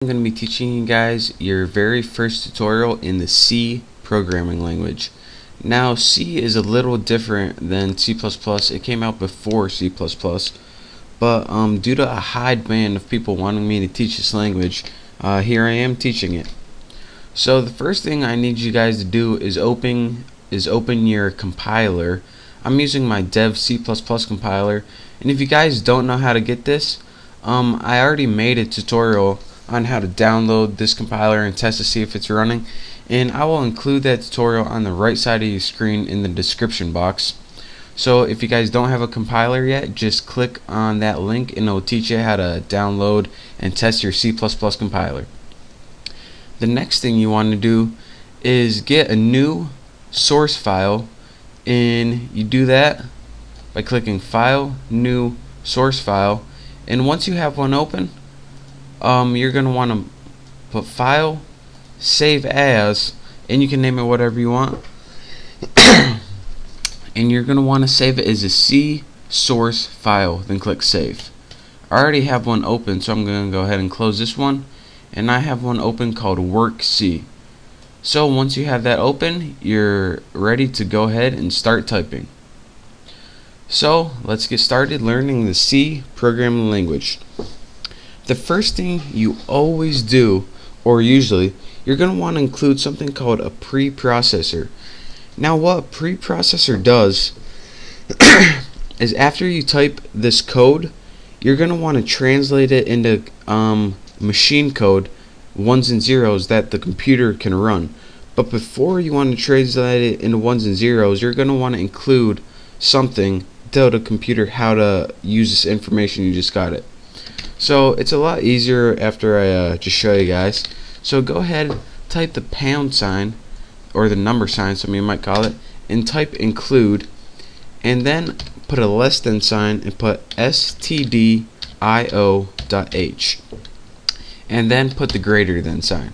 I'm going to be teaching you guys your very first tutorial in the C programming language. Now C is a little different than C++. It came out before C++, but due to a high demand of people wanting me to teach this language, here I am teaching it. So the first thing I need you guys to do is open your compiler. I'm using my dev C++ compiler, and if you guys don't know how to get this, I already made a tutorial on how to download this compiler and test to see if it's running, and I will include that tutorial on the right side of your screen in the description box. So if you guys don't have a compiler yet, just click on that link and it will teach you how to download and test your C++ compiler. The next thing you want to do is get a new source file, and you do that by clicking File, New Source File, and once you have one open, you're going to want to put File, Save As, and you can name it whatever you want. And you're going to want to save it as a C source file, then click Save. I already have one open, so I'm going to go ahead and close this one, and I have one open called Work C. So once you have that open, you're ready to go ahead and start typing. So let's get started learning the C programming language. The first thing you always do, or usually, you're going to want to include something called a preprocessor. Now what a preprocessor does is after you type this code, you're going to want to translate it into machine code, ones and zeros, that the computer can run. But before you want to translate it into ones and zeros, you're going to want to include something to tell the computer how to use this information you just got it. So it's a lot easier after I just show you guys. So go ahead, type the pound sign, or the number sign, some of you might call it, and type include, and then put a less than sign and put stdio.h, and then put the greater than sign.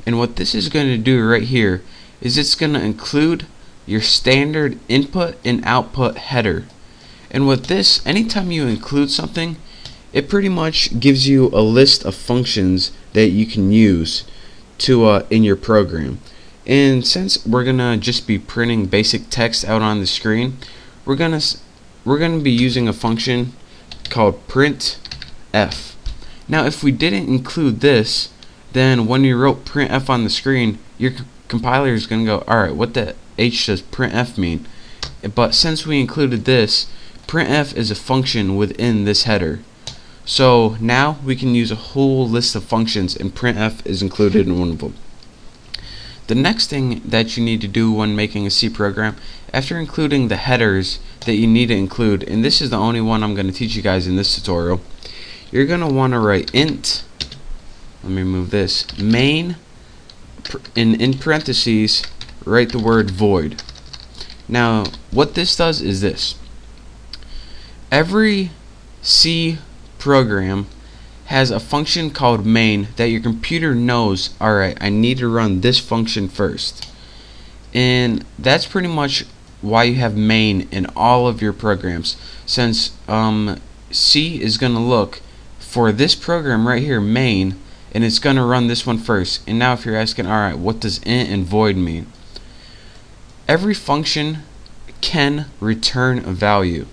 And what this is going to do right here is it's going to include your standard input and output header. And with this, anytime you include something, it pretty much gives you a list of functions that you can use to in your program. And since we're gonna just be printing basic text out on the screen, we're gonna be using a function called printf. Now if we didn't include this, then when you wrote printf on the screen, your compiler is gonna go, alright, what the H does printf mean? But since we included this, printf is a function within this header. So now we can use a whole list of functions, and printf is included in one of them. The next thing that you need to do when making a C program, after including the headers that you need to include, and this is the only one I'm going to teach you guys in this tutorial, you're going to want to write int, let me move this, main, and in parentheses write the word void. Now what this does is this: every C program has a function called main that your computer knows, alright, I need to run this function first. And that's pretty much why you have main in all of your programs, since C is going to look for this program right here, main, and it's going to run this one first. And now if you're asking, alright, what does int and void mean? Every function can return a value.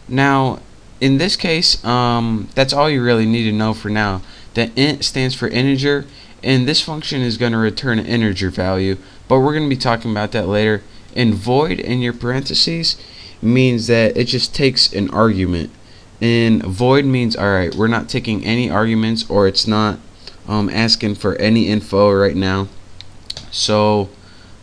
Now in this case, that's all you really need to know for now. That int stands for integer, and this function is going to return an integer value, but we're going to be talking about that later. And void in your parentheses means that it just takes an argument, and void means, alright, we're not taking any arguments, or it's not asking for any info right now. So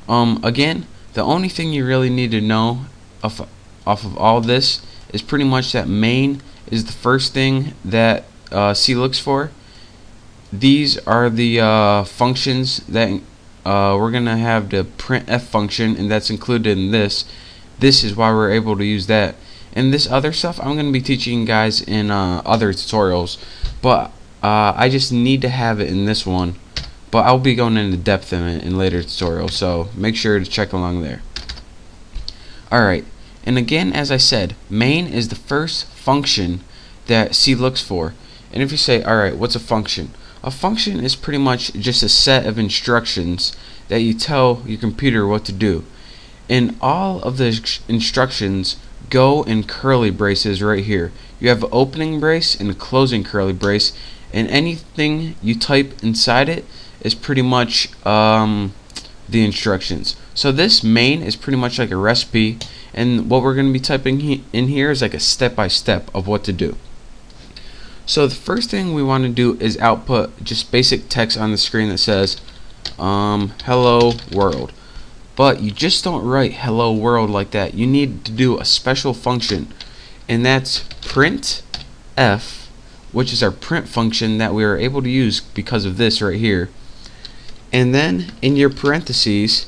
again, the only thing you really need to know off of all this is pretty much that main is the first thing that C looks for. These are the functions that we're going to have the printf function, and that's included in this. This is why we're able to use that. And this other stuff I'm going to be teaching you guys in other tutorials, but I just need to have it in this one. But I'll be going into depth in it in later tutorials, so make sure to check along there. Alright. And again, as I said, main is the first function that C looks for. And if you say, alright, what's a function? A function is pretty much just a set of instructions that you tell your computer what to do. And all of the instructions go in curly braces right here. You have an opening brace and a closing curly brace, and anything you type inside it is pretty much the instructions. So this main is pretty much like a recipe, and what we're going to be typing in here is like a step-by-step of what to do. So the first thing we want to do is output just basic text on the screen that says hello world. But you just don't write hello world like that. You need to do a special function, and that's printf, which is our print function that we are able to use because of this right here. And then in your parentheses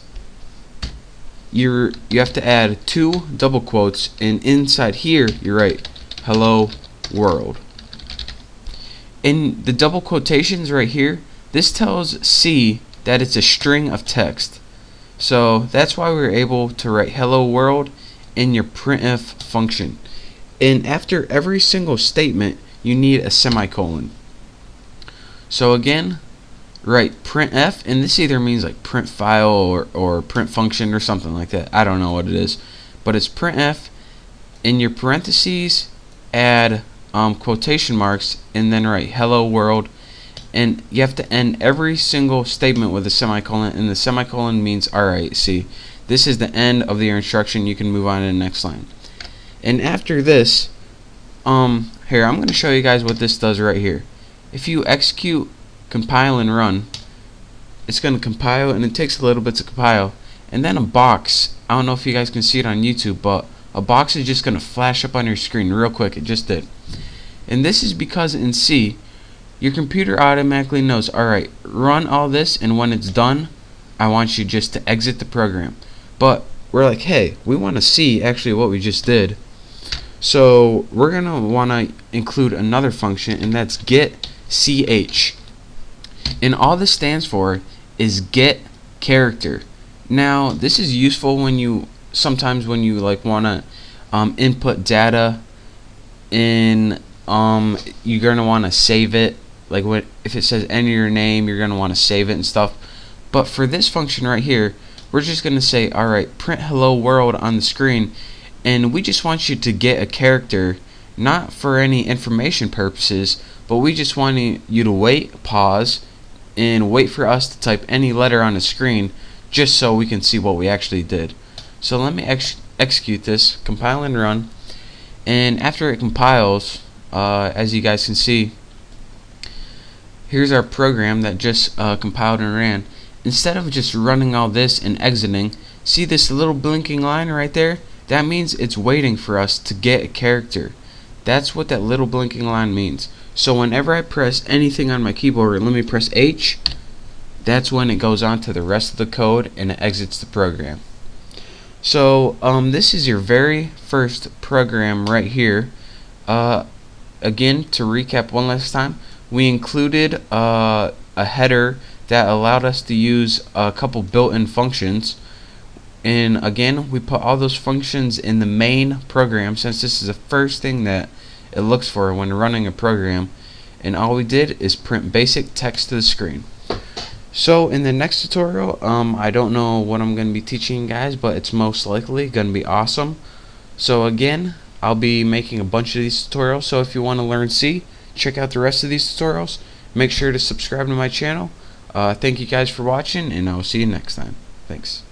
you have to add 2 double quotes, and inside here you write hello world. In the double quotations right here, this tells C that it's a string of text. So that's why we're able to write hello world in your printf function. And after every single statement you need a semicolon. So again, write printf, and this either means like print file or print function or something like that. I don't know what it is, but it's printf. In your parentheses add quotation marks, and then write hello world, and you have to end every single statement with a semicolon, and the semicolon means alright, see, this is the end of your instruction, you can move on to the next line. And after this, here, I'm going to show you guys what this does right here. If you execute, compile and run, it's going to compile, and it takes a little bit to compile, and then a box, I don't know if you guys can see it on YouTube, but a box is just going to flash up on your screen real quick. It just did. And this is because in C, your computer automatically knows, alright, run all this, and when it's done, I want you just to exit the program. But we're like, hey, we want to see actually what we just did. So we're going to want to include another function, and that's get ch. And all this stands for is get character. Now this is useful when you sometimes when you like want to input data in you're gonna want to save it, like if it says enter your name, you're gonna want to save it and stuff. But for this function right here, we're just gonna say, alright, print hello world on the screen, and we just want you to get a character, not for any information purposes, but we just want you to wait, pause, and wait for us to type any letter on the screen, just so we can see what we actually did. So let me execute this, compile and run, and after it compiles, as you guys can see, here's our program that just compiled and ran. Instead of just running all this and exiting, see this little blinking line right there? That means it's waiting for us to get a character. That's what that little blinking line means. So whenever I press anything on my keyboard, let me press H, that's when it goes on to the rest of the code and it exits the program. So this is your very first program right here. Again, to recap one last time, we included a header that allowed us to use a couple built-in functions, and again we put all those functions in the main program, since this is the first thing that it looks for when running a program, and all we did is print basic text to the screen. So in the next tutorial, I don't know what I'm going to be teaching you guys, but it's most likely going to be awesome. So again, I'll be making a bunch of these tutorials, so if you want to learn C, check out the rest of these tutorials. Make sure to subscribe to my channel. Thank you guys for watching, and I'll see you next time. Thanks.